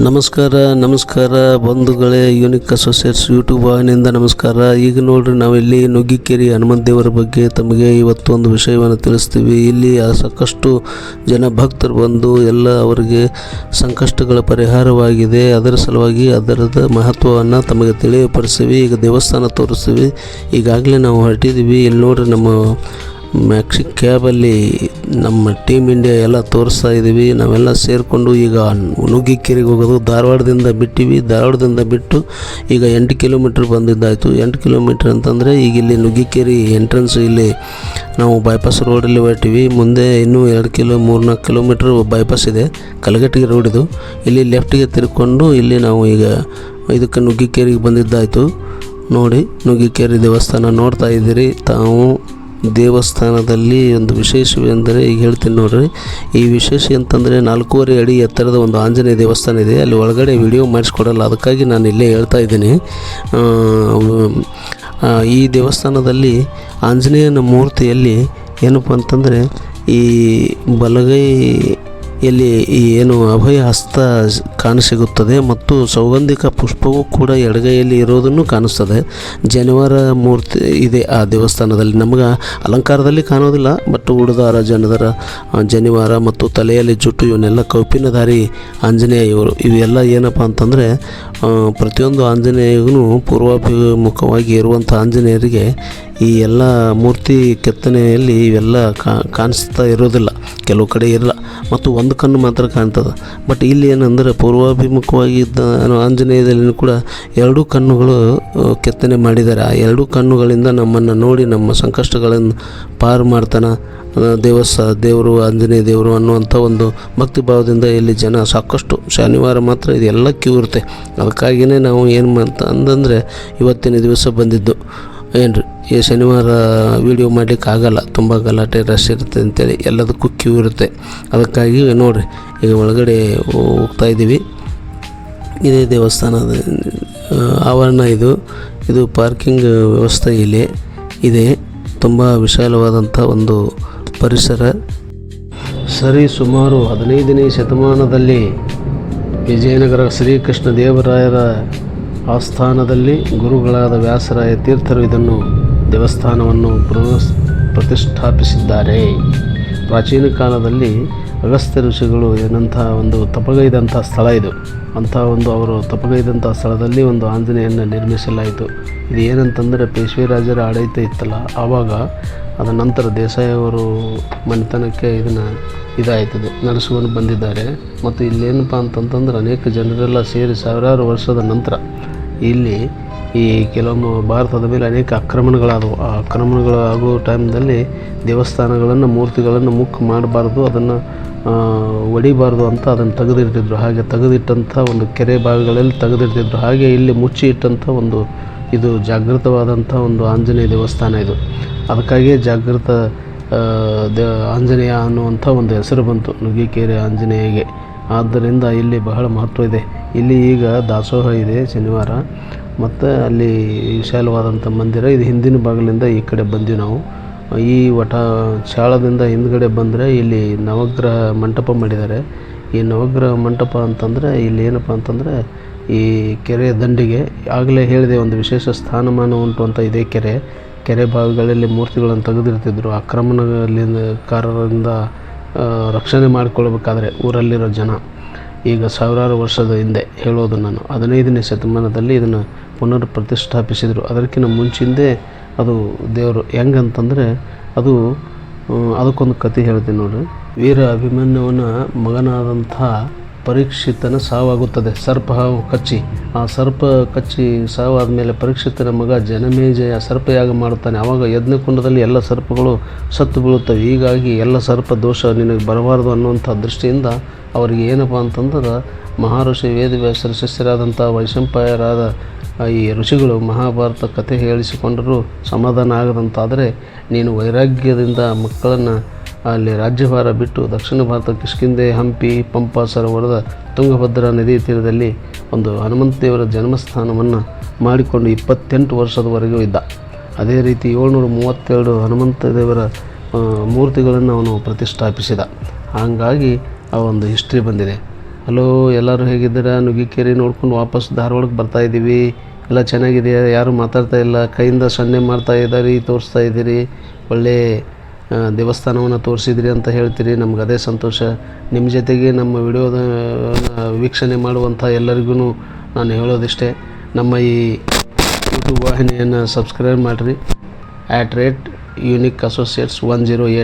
ನಮಸ್ಕಾರ ಬಂಧುಗಳೇ, unique associates YouTube ವಾಹಿನಿಯಿಂದ ನಮಸ್ಕಾರ. ಈಗ ನೋಡ್ರಿ, ನಾವಿಲ್ಲಿ ನುಗ್ಗಿಕೇರಿ ಹನುಮಂತ ದೇವರ ಬಗ್ಗೆ ತಮಗೆ ಇವತ್ತೊಂದು ವಿಷಯವನ್ನು ತಿಳಿಸ್ತೀವಿ. ಇಲ್ಲಿ ಸಾಕಷ್ಟು ಜನ ಭಕ್ತರು ಬಂದು ಎಲ್ಲ ಅವರಿಗೆ ಸಂಕಷ್ಟಗಳ ಪರಿಹಾರವಾಗಿದೆ. ಅದರ ಸಲುವಾಗಿ ಅದರದ ಮಹತ್ವವನ್ನು ತಮಗೆ ತಿಳಿಯಪಡಿಸ್ತೀವಿ. ಈಗ ದೇವಸ್ಥಾನ ತೋರಿಸ್ತೀವಿ. ಈಗಾಗಲೇ ನಾವು ಹೊರಟಿದ್ದೀವಿ. ಇಲ್ಲಿ ನೋಡ್ರಿ, ನಮ್ಮ ಮ್ಯಾಕ್ಸಿ ಕ್ಯಾಬಲ್ಲಿ ನಮ್ಮ ಟೀಮ್ ಇಂಡಿಯಾ ಎಲ್ಲ ತೋರಿಸ್ತಾ ಇದ್ದೀವಿ. ನಾವೆಲ್ಲ ಸೇರಿಕೊಂಡು ಈಗ ನುಗ್ಗಿಕೇರಿಗೆ ಹೋಗೋದು. ಧಾರವಾಡದಿಂದ ಬಿಟ್ಟು ಈಗ 8 ಕಿಲೋಮೀಟ್ರ್ ಬಂದಿದ್ದಾಯಿತು. 8 ಕಿಲೋಮೀಟ್ರ್ ಅಂತಂದರೆ ಈಗ ಇಲ್ಲಿ ನುಗ್ಗಿಕೇರಿ ಎಂಟ್ರೆನ್ಸ್, ಇಲ್ಲಿ ನಾವು ಬೈಪಾಸ್ ರೋಡಲ್ಲಿ ಹೊರಟಿವಿ. ಮುಂದೆ ಇನ್ನೂ 3-4 ಕಿಲೋಮೀಟ್ರ್ ಬೈಪಾಸ್ ಇದೆ, ಕಲಘಟಗಿ ರೋಡ್ ಇದು. ಇಲ್ಲಿ ಲೆಫ್ಟಿಗೆ ತಿರ್ಕೊಂಡು ಇಲ್ಲಿ ನಾವು ಈಗ ಇದಕ್ಕೆ ನುಗ್ಗಿಕೇರಿಗೆ ಬಂದಿದ್ದಾಯಿತು. ನೋಡಿ, ನುಗ್ಗಿಕೇರಿ ದೇವಸ್ಥಾನ ನೋಡ್ತಾ ಇದ್ದೀರಿ ತಾವು. ದೇವಸ್ಥಾನದಲ್ಲಿ ಒಂದು ವಿಶೇಷವೆಂದರೆ ಈಗ ಹೇಳ್ತೀನಿ ನೋಡ್ರಿ. ಈ ವಿಶೇಷ ಅಂತಂದರೆ 4.5 ಅಡಿ ಎತ್ತರದ ಒಂದು ಆಂಜನೇಯ ದೇವಸ್ಥಾನ ಇದೆ. ಅಲ್ಲಿ ಒಳಗಡೆ ವಿಡಿಯೋ ಮಾಡಿಸ್ಕೊಡಲ್ಲ, ಅದಕ್ಕಾಗಿ ನಾನು ಇಲ್ಲೇ ಹೇಳ್ತಾ ಇದ್ದೀನಿ. ಈ ದೇವಸ್ಥಾನದಲ್ಲಿ ಆಂಜನೇಯನ ಮೂರ್ತಿಯಲ್ಲಿ ಏನಪ್ಪ ಅಂತಂದರೆ, ಈ ಬಲಗೈಯಲ್ಲಿ ಏನು ಅಭಯ ಹಸ್ತ ಕಾಣಸಿಗುತ್ತದೆ ಮತ್ತು ಸೌಗಂಧಿಕ ಪುಷ್ಪವೂ ಕೂಡ ಎಡಗೈಯಲ್ಲಿ ಇರೋದನ್ನು ಕಾಣಿಸ್ತದೆ. ಜನಿವಾರ ಮೂರ್ತಿ ಇದೆ ಆ ದೇವಸ್ಥಾನದಲ್ಲಿ. ನಮಗೆ ಅಲಂಕಾರದಲ್ಲಿ ಕಾಣೋದಿಲ್ಲ, ಬಟ್ ಉಡುದಾರ ಜನಿವಾರ ಮತ್ತು ತಲೆಯಲ್ಲಿ ಜುಟ್ಟು, ಇವನ್ನೆಲ್ಲ ಕೌಪಿನಧಾರಿ ಆಂಜನೇಯ ಇವೆಲ್ಲ ಏನಪ್ಪ ಅಂತಂದರೆ, ಪ್ರತಿಯೊಂದು ಆಂಜನೇಯಗೂ ಪೂರ್ವಾಭಿಮುಖವಾಗಿ ಇರುವಂಥ ಆಂಜನೇಯರಿಗೆ ಈ ಎಲ್ಲ ಮೂರ್ತಿ ಕೆತ್ತನೆಯಲ್ಲಿ ಇವೆಲ್ಲ ಕಾಣಿಸ್ತಾ ಇರೋದಿಲ್ಲ, ಕೆಲವು ಕಡೆ ಇರಲ್ಲ, ಮತ್ತು ಒಂದು ಕಣ್ಣು ಮಾತ್ರ ಕಾಣ್ತದೆ. ಬಟ್ ಇಲ್ಲಿ ಏನಂದರೆ, ಪೂರ್ವಾಭಿಮುಖವಾಗಿ ಇದ್ದ ಆಂಜನೇಯದಲ್ಲಿ ಕೂಡ 2 ಕಣ್ಣುಗಳು ಕೆತ್ತನೆ ಮಾಡಿದ್ದಾರೆ. ಆ 2 ಕಣ್ಣುಗಳಿಂದ ನಮ್ಮನ್ನು ನೋಡಿ ನಮ್ಮ ಸಂಕಷ್ಟಗಳನ್ನು ಪಾರು ಮಾಡ್ತಾನೆ ದೇವರು ಆಂಜನೇಯ ದೇವರು ಅನ್ನುವಂಥ ಒಂದು ಭಕ್ತಿಭಾವದಿಂದ ಇಲ್ಲಿ ಜನ ಸಾಕಷ್ಟು. ಶನಿವಾರ ಮಾತ್ರ ಇದೆಲ್ಲ ಕ್ಯೂ ಇರುತ್ತೆ. ಅದಕ್ಕಾಗಿಯೇ ನಾವು ಏನು ಅಂತಂದರೆ ಇವತ್ತಿನ ದಿವಸ ಬಂದಿದ್ದು. ಏನ್ರಿ, ಈ ಶನಿವಾರ ವೀಡಿಯೋ ಮಾಡಲಿಕ್ಕೆ ಆಗಲ್ಲ, ತುಂಬ ಗಲಾಟೆ ರಶ್ ಇರುತ್ತೆ ಅಂತೇಳಿ ಎಲ್ಲದಕ್ಕೂ ಕ್ಯೂ ಇರುತ್ತೆ. ಅದಕ್ಕಾಗಿ ನೋಡಿರಿ, ಈಗ ಒಳಗಡೆ ಹೋಗ್ತಾ ಇದ್ದೀವಿ. ಇದೇ ದೇವಸ್ಥಾನದ ಆವರಣ. ಇದು ಪಾರ್ಕಿಂಗ್ ವ್ಯವಸ್ಥೆ ಇಲ್ಲಿ ಇದೆ. ತುಂಬ ವಿಶಾಲವಾದಂಥ ಒಂದು ಪರಿಸರ. ಸುಮಾರು 15ನೇ ಶತಮಾನದಲ್ಲಿ ವಿಜಯನಗರ ಶ್ರೀಕೃಷ್ಣ ದೇವರಾಯರ ಆಸ್ಥಾನದಲ್ಲಿ ಗುರುಗಳಾದ ವ್ಯಾಸರಾಯ ತೀರ್ಥರು ಇದನ್ನು ದೇವಸ್ಥಾನವನ್ನು ಪ್ರತಿಷ್ಠಾಪಿಸಿದ್ದಾರೆ. ಪ್ರಾಚೀನ ಕಾಲದಲ್ಲಿ ಅಗಸ್ತ್ಯ ಋಷಿಗಳು ಒಂದು ತಪಗೈದಂಥ ಸ್ಥಳ ಇದು. ಅವರು ತಪಗೈದಂಥ ಸ್ಥಳದಲ್ಲಿ ಒಂದು ಆಂಜನೇಯನ್ನು ನಿರ್ಮಿಸಲಾಯಿತು. ಇದು ಏನಂತಂದರೆ, ಪೇಶ್ವೆರಾಜರ ಆಡಳಿತ ಇತ್ತಲ್ಲ, ಆವಾಗ ಅದ ನಂತರ ದೇಸಾಯಿಯವರು ಮನೆತನಕ್ಕೆ ಇದಾಯ್ತದೆ ನಡೆಸುವನ್ನು ಬಂದಿದ್ದಾರೆ. ಮತ್ತು ಇಲ್ಲೇನಪ್ಪ ಅಂತಂತಂದ್ರೆ, ಅನೇಕ ಜನರೆಲ್ಲ ಸೇರಿ ಸಾವಿರಾರು ವರ್ಷದ ನಂತರ ಇಲ್ಲಿ ಈ ಕೆಲವೊಂದು ಭಾರತದ ಮೇಲೆ ಅನೇಕ ಆಕ್ರಮಣಗಳಾದವು. ಆ ಆಕ್ರಮಣಗಳು ಆಗೋ ಟೈಮ್ದಲ್ಲಿ ದೇವಸ್ಥಾನಗಳನ್ನು, ಮೂರ್ತಿಗಳನ್ನು ಮಾಡಬಾರ್ದು, ಅದನ್ನು ಒಡಿಬಾರ್ದು ಅಂತ ಅದನ್ನು ತೆಗೆದಿಡ್ತಿದ್ರು. ಹಾಗೆ ತೆಗೆದಿಟ್ಟಂಥ ಒಂದು ಕೆರೆ ಭಾಗಗಳಲ್ಲಿ ತೆಗೆದಿಡ್ತಿದ್ರು. ಹಾಗೆ ಇಲ್ಲಿ ಮುಚ್ಚಿ ಇಟ್ಟಂಥ ಇದು ಜಾಗೃತವಾದಂಥ ಒಂದು ಆಂಜನೇಯ ದೇವಸ್ಥಾನ ಇದು. ಅದಕ್ಕಾಗಿಯೇ ಜಾಗೃತ ಆಂಜನೇಯ ಅನ್ನುವಂಥ ಒಂದು ಹೆಸರು ಬಂತು ನುಗ್ಗಿಕೇರಿ ಆಂಜನೇಯಗೆ. ಆದ್ದರಿಂದ ಇಲ್ಲಿ ಬಹಳ ಮಹತ್ವ ಇದೆ. ಇಲ್ಲಿ ಈಗ ದಾಸೋಹ ಇದೆ ಶನಿವಾರ, ಮತ್ತು ಅಲ್ಲಿ ವಿಶಾಲವಾದಂಥ ಮಂದಿರ ಇದು. ಹಿಂದಿನ ಬಾಗಿಲಿಂದ ಈ ಕಡೆ ಬಂದ್ವಿ ನಾವು. ಈ ಶಾಳದಿಂದ ಹಿಂದ್ಗಡೆ ಬಂದರೆ ಇಲ್ಲಿ ನವಗ್ರಹ ಮಂಟಪ ಮಾಡಿದ್ದಾರೆ. ಈ ನವಗ್ರಹ ಮಂಟಪ ಅಂತಂದರೆ ಇಲ್ಲಿ ಏನಪ್ಪ ಅಂತಂದರೆ, ಈ ಕೆರೆಯ ದಂಡಿಗೆ ಆಗಲೇ ಹೇಳಿದೆ ಒಂದು ವಿಶೇಷ ಸ್ಥಾನಮಾನ ಉಂಟು ಅಂತ. ಇದೇ ಕೆರೆ ಭಾಗಗಳಲ್ಲಿ ಮೂರ್ತಿಗಳನ್ನು ತೆಗೆದಿರ್ತಿದ್ರು. ಆಕ್ರಮಣಕಾರರಿಂದ ರಕ್ಷಣೆ ಮಾಡಿಕೊಳ್ಬೇಕಾದ್ರೆ ಊರಲ್ಲಿರೋ ಜನ. ಈಗ ಸಾವಿರಾರು ವರ್ಷದ ಹಿಂದೆ ಹೇಳೋದು ನಾನು, 15ನೇ ಶತಮಾನದಲ್ಲಿ ಇದನ್ನು ಪುನರ್ ಪ್ರತಿಷ್ಠಾಪಿಸಿದರು. ಅದಕ್ಕಿಂತ ಮುಂಚಿಂದೆ ಅದು ದೇವರು ಹೆಂಗಂತಂದರೆ, ಅದಕ್ಕೊಂದು ಕತೆ ಹೇಳ್ತೀನಿ ನೋಡ್ರಿ. ವೀರ ಅಭಿಮನ್ಯುವನ ಮಗನಾದಂಥ ಪರೀಕ್ಷಿತನ ಸಾವಾಗುತ್ತದೆ. ಸರ್ಪ ಕಚ್ಚಿ ಸಾವಾದ ಮೇಲೆ ಪರೀಕ್ಷಿತನ ಮಗ ಜನಮೇಜಯ ಸರ್ಪಯಾಗ ಮಾಡುತ್ತಾನೆ. ಆವಾಗ ಯಜ್ಞಕುಂಡದಲ್ಲಿ ಎಲ್ಲ ಸರ್ಪಗಳು ಸತ್ತು ಬೀಳುತ್ತವೆ. ಹೀಗಾಗಿ ಎಲ್ಲ ಸರ್ಪ ದೋಷ ನಿನಗೆ ಬರಬಾರ್ದು ಅನ್ನುವಂಥ ದೃಷ್ಟಿಯಿಂದ ಅವರಿಗೆ ಏನಪ್ಪ ಅಂತಂದ್ರೆ, ಮಹರ್ಷಿ ವೇದವ್ಯಾಸರ ಶಿಷ್ಯರಾದಂಥ ವೈಶಂಪಾಯರಾದ ಈ ಋಷಿಗಳು ಮಹಾಭಾರತ ಕಥೆ ಹೇಳಿಸಿಕೊಂಡರೂ ಸಮಾಧಾನ ಆಗದಂತಾದರೆ, ನೀನು ವೈರಾಗ್ಯದಿಂದ ಮಕ್ಕಳನ್ನು ಅಲ್ಲಿ ರಾಜ್ಯಭಾರ ಬಿಟ್ಟು ದಕ್ಷಿಣ ಭಾರತ ಕಿಷ್ಕಿಂಧೆ, ಹಂಪಿ, ಪಂಪಾ ಸರೋವರದ ತುಂಗಭದ್ರಾ ನದಿ ತೀರದಲ್ಲಿ ಒಂದು ಹನುಮಂತ ದೇವರ ಜನ್ಮಸ್ಥಾನವನ್ನು ಮಾಡಿಕೊಂಡು 28 ವರ್ಷದವರೆಗೂ ಇದ್ದ. ಅದೇ ರೀತಿ 732 ಹನುಮಂತ ದೇವರ ಮೂರ್ತಿಗಳನ್ನು ಅವನು ಪ್ರತಿಷ್ಠಾಪಿಸಿದ. ಹಾಗಾಗಿ ಆ ಒಂದು ಹಿಸ್ಟ್ರಿ ಬಂದಿದೆ. ಹಲೋ, ಎಲ್ಲರೂ ಹೇಗಿದ್ದೀರಾ? ನುಗ್ಗಿಕೇರಿ ನೋಡ್ಕೊಂಡು ವಾಪಸ್ ಧಾರವಾಡಕ್ಕೆ ಬರ್ತಾಯಿದ್ದೀವಿ. ಎಲ್ಲ ಚೆನ್ನಾಗಿದೆಯಾ? ಯಾರೂ ಮಾತಾಡ್ತಾ ಇಲ್ಲ, ಕೈಯಿಂದ ಸನ್ನೆ ಮಾಡ್ತಾ ಇದ್ದೀರಿ, ತೋರಿಸ್ತಾ ಇದ್ದೀರಿ. ಒಳ್ಳೆ ದೇವಸ್ಥಾನವನ್ನು ತೋರಿಸಿದ್ರಿ ಅಂತ ಹೇಳ್ತೀರಿ, ನಮ್ಗೆ ಅದೇ ಸಂತೋಷ. ನಿಮ್ಮ ಜೊತೆಗೆ ನಮ್ಮ ವಿಡಿಯೋದ ವೀಕ್ಷಣೆ ಮಾಡುವಂಥ ಎಲ್ಲರಿಗೂ ನಾನು ಹೇಳೋದಿಷ್ಟೇ, ನಮ್ಮ ಈ ಯೂಟ್ಯೂಬ್ ವಾಹಿನಿಯನ್ನು ಸಬ್ಸ್ಕ್ರೈಬ್ ಮಾಡಿರಿ @unique associates 108